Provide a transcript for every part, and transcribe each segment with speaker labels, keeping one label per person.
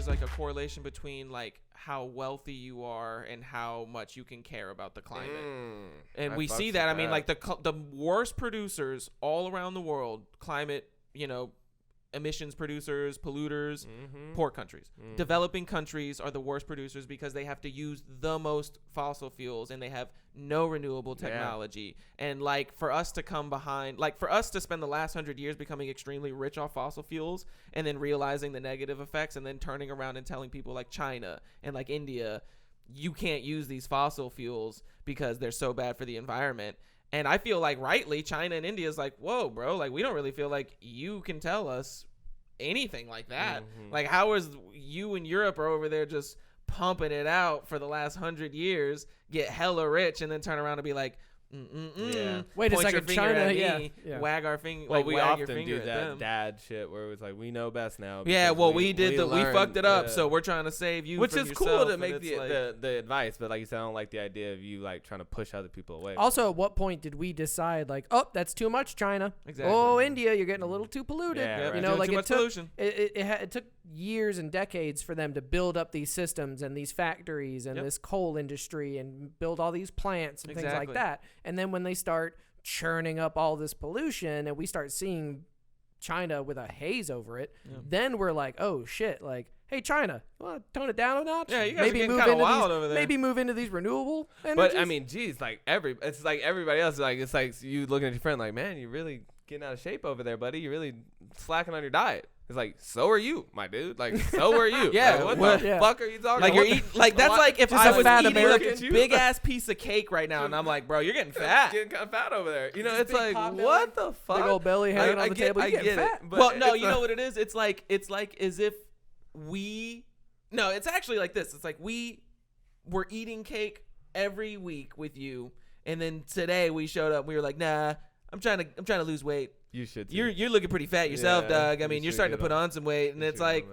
Speaker 1: there's like a correlation between like how wealthy you are and how much you can care about the climate. And we see that. I mean, like the worst producers all around the world, climate, emissions producers, polluters, poor countries. Developing countries are the worst producers because they have to use the most fossil fuels and they have no renewable technology. And like for us to come behind, like for us to spend the last 100 years becoming extremely rich off fossil fuels and then realizing the negative effects and then turning around and telling people like China and like India, you can't use these fossil fuels because they're so bad for the environment. And I feel like rightly China and India is like, whoa, bro, like we don't really feel like you can tell us anything like that. Like how is you and Europe are over there just pumping it out for the last 100 years, get hella rich, and then turn around and be like,
Speaker 2: wait a second, China,
Speaker 1: wag our finger.
Speaker 3: Well,
Speaker 1: like,
Speaker 3: we
Speaker 1: wag
Speaker 3: often do that dad shit where it was like, we know best now.
Speaker 1: Yeah, well, we fucked it up, so we're trying to save you.
Speaker 3: Which
Speaker 1: from
Speaker 3: is
Speaker 1: yourself,
Speaker 3: cool to make
Speaker 1: the
Speaker 3: advice, but like you said, I don't like the idea of you like trying to push other people away.
Speaker 2: Also, at what point did we decide like, oh, that's too much, China?
Speaker 1: Exactly.
Speaker 2: Oh, India, you're getting a little too polluted.
Speaker 3: Yeah,
Speaker 2: you know, like
Speaker 1: too much pollution.
Speaker 2: It took years and decades for them to build up these systems and these factories and this coal industry and build all these plants and things like that. And then when they start churning up all this pollution and we start seeing China with a haze over it, then we're like, oh shit, like, hey China, well, tone it down a notch.
Speaker 1: Yeah, you guys maybe are getting kind of wild over there.
Speaker 2: Maybe move into these renewable energies.
Speaker 3: But I mean, geez, like it's like everybody else. Like it's like you looking at your friend, like, man, you're really getting out of shape over there, buddy. You're really slacking on your diet. It's like, so are you, my dude. Like, so are you.
Speaker 1: Yeah,
Speaker 3: like, what the fuck are you talking
Speaker 1: like
Speaker 3: about?
Speaker 1: You're eating, like that's like if
Speaker 2: Just
Speaker 1: I
Speaker 2: a
Speaker 1: was
Speaker 2: fat
Speaker 1: eating
Speaker 2: American.
Speaker 1: a big ass piece of cake right now, and I'm like, bro, you're getting fat.
Speaker 3: Getting kind of fat over there. You know, it's
Speaker 2: big
Speaker 3: like,
Speaker 2: pot
Speaker 3: what the fuck?
Speaker 2: Big old belly hanging on the table. You getting fat.
Speaker 1: Well, no, you know what it is? It's like as if it's actually like this. It's like we were eating cake every week with you, and then today we showed up. We were like, nah, I'm trying to lose weight.
Speaker 3: You should.
Speaker 1: You're looking pretty fat yourself, Doug. I mean, you're starting to put on some weight, and it's like,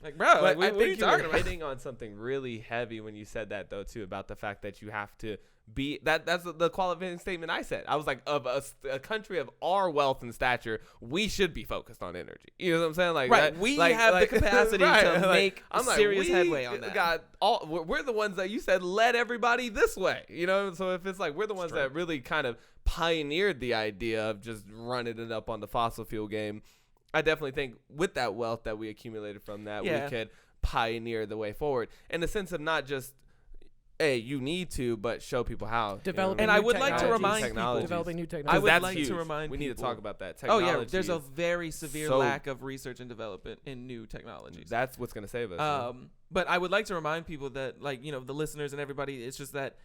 Speaker 1: like, bro, like,
Speaker 3: I
Speaker 1: what are
Speaker 3: think
Speaker 1: you
Speaker 3: you
Speaker 1: talking
Speaker 3: were
Speaker 1: about?
Speaker 3: hitting on something really heavy when you said that, though, too, about the fact that you have to be that's the qualifying statement I said. I was like, of a country of our wealth and stature, we should be focused on energy. You know what I'm saying? Like,
Speaker 1: right, we have the capacity to make serious headway on that.
Speaker 3: We're the ones that you said led everybody this way. You know, so if it's like we're the ones that really kind of pioneered the idea of just running it up on the fossil fuel game, I definitely think with that wealth that we accumulated from that, we could pioneer the way forward in the sense of not just, hey, you need to, but show people how.
Speaker 2: Developing,
Speaker 1: and I would like to remind people,
Speaker 2: developing new technology.
Speaker 1: I would
Speaker 3: that's
Speaker 1: like
Speaker 3: huge.
Speaker 1: to remind
Speaker 3: we
Speaker 1: people.
Speaker 3: need to talk about that.
Speaker 1: Oh
Speaker 3: Technology
Speaker 1: yeah, there's a very severe lack of research and development in new technologies.
Speaker 3: That's what's gonna save us.
Speaker 1: But I would like to remind people that, like, the listeners and everybody, it's just that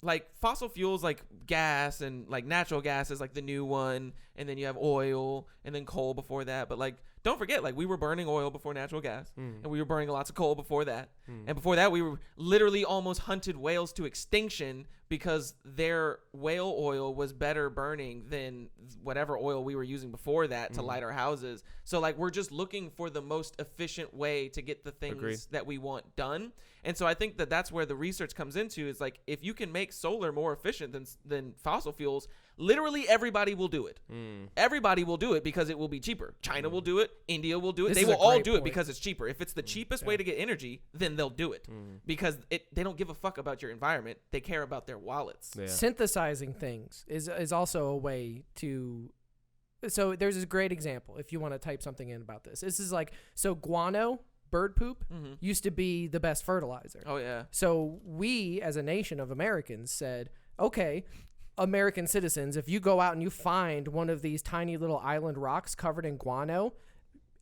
Speaker 1: like fossil fuels, like gas and like natural gas is like the new one, and then you have oil and then coal before that. But like, don't forget, like we were burning oil before natural gas, and we were burning lots of coal before that, and before that we were literally almost hunted whales to extinction because their whale oil was better burning than whatever oil we were using before that to light our houses. So like we're just looking for the most efficient way to get the things that we want done. And so I think that that's where the research comes into, is like, if you can make solar more efficient than fossil fuels, literally everybody will do it. Everybody will do it because it will be cheaper. China will do it. India will do it. They will all do it because it's cheaper. If it's the cheapest way to get energy, then they'll do it because they don't give a fuck about your environment. They care about their wallets.
Speaker 3: Yeah.
Speaker 2: Synthesizing things is also a way to. So there's this great example if you want to type something in about this. This is like, so guano, bird poop, used to be the best fertilizer.
Speaker 1: Oh yeah.
Speaker 2: So we as a nation of Americans said, okay, American citizens, if you go out and you find one of these tiny little island rocks covered in guano,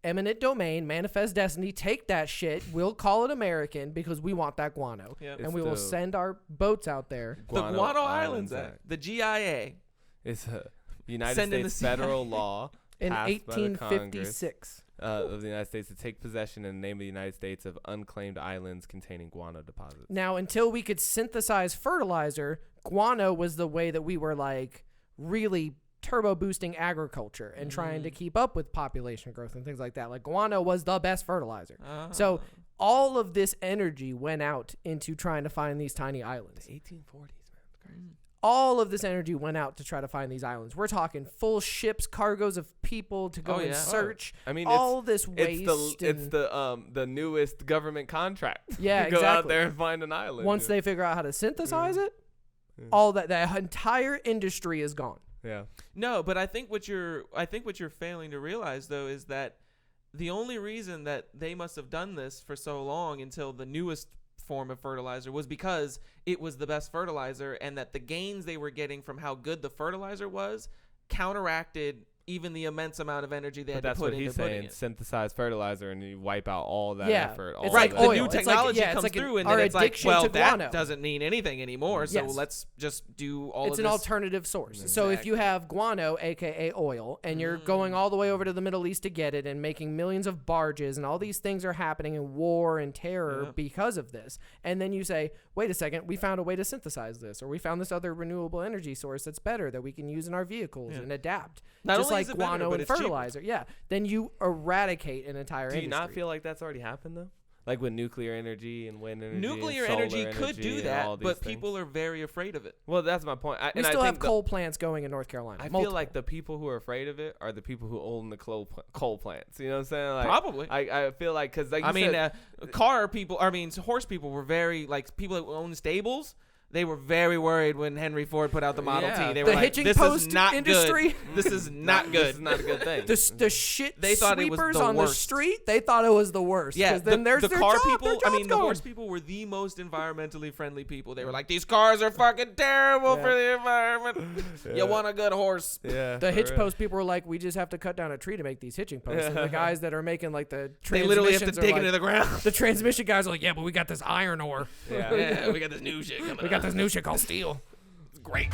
Speaker 2: eminent domain, manifest destiny, take that shit. We'll call it American because we want that guano.
Speaker 1: Yep.
Speaker 2: And we will send our boats out there.
Speaker 1: The Guano Islands Act, the GIA.
Speaker 3: It's a United States federal law
Speaker 2: in
Speaker 3: passed
Speaker 2: 1856
Speaker 3: of the United States to take possession in the name of the United States of unclaimed islands containing guano deposits.
Speaker 2: Now, until we could synthesize fertilizer, guano was the way that we were like really turbo boosting agriculture and trying to keep up with population growth and things like that. Like guano was the best fertilizer. So all of this energy went out into trying to find these tiny islands.
Speaker 3: The 1840s, man. Crazy.
Speaker 2: All of this energy went out to try to find these islands. We're talking full ships, cargoes of people to go and search.
Speaker 3: I mean,
Speaker 2: all this waste.
Speaker 3: It's the newest government contract.
Speaker 2: Yeah,
Speaker 3: Go out there and find an island.
Speaker 2: Once they figure out how to synthesize it, all that entire industry is gone.
Speaker 3: Yeah.
Speaker 1: No, but I think what you're failing to realize though is that the only reason that they must have done this for so long until the newest form of fertilizer was because it was the best fertilizer, and that the gains they were getting from how good the fertilizer was counteracted even the immense amount of energy they had to put into putting it. That's what he's saying.
Speaker 3: Synthesize fertilizer, and you wipe out all that effort.
Speaker 2: It's like
Speaker 1: the new technology comes through, and then it's like, well, that doesn't mean anything anymore. So let's just do all of this.
Speaker 2: It's an alternative source. Exactly. So if you have guano, aka oil, and you're going all the way over to the Middle East to get it, and making millions of barges, and all these things are happening in war and terror because of this, and then you say, wait a second, we found a way to synthesize this, or we found this other renewable energy source that's better that we can use in our vehicles and adapt.
Speaker 1: Not
Speaker 2: just
Speaker 1: only
Speaker 2: like guano
Speaker 1: better,
Speaker 2: and fertilizer. Cheaper. Yeah. Then you eradicate an entire industry.
Speaker 3: Do you not feel like that's already happened though? Like with nuclear energy and wind energy.
Speaker 1: Nuclear
Speaker 3: and
Speaker 1: energy could do that, but
Speaker 3: things.
Speaker 1: People are very afraid of it.
Speaker 3: Well, that's my point.
Speaker 2: We still have coal plants going in North Carolina.
Speaker 3: I feel like the people who are afraid of it are the people who own the coal plants. You know what I'm saying? Like,
Speaker 1: probably.
Speaker 3: I feel like, because like
Speaker 1: horse people were very, like, people that own stables. They were very worried when Henry Ford put out the Model T. They were like,
Speaker 2: hitching post industry.
Speaker 1: This is not good.
Speaker 3: This is not a good thing.
Speaker 2: The shit
Speaker 1: they thought
Speaker 2: sweepers
Speaker 1: it was the
Speaker 2: on
Speaker 1: worst.
Speaker 2: The street, they thought it was the worst.
Speaker 1: Yeah,
Speaker 2: then there's
Speaker 1: the
Speaker 2: their
Speaker 1: car
Speaker 2: job,
Speaker 1: people. The horse people were the most environmentally friendly people. They were like, these cars are fucking terrible for the environment. You want a good horse.
Speaker 3: Yeah.
Speaker 2: The hitch post people were like, we just have to cut down a tree to make these hitching posts. And the guys that are making like the transmissions,
Speaker 1: they literally have to dig into the ground.
Speaker 2: The transmission guys are like, yeah, but we got this iron ore.
Speaker 1: Yeah, we got this new shit coming.
Speaker 2: We got this new shit called steel.
Speaker 1: Great.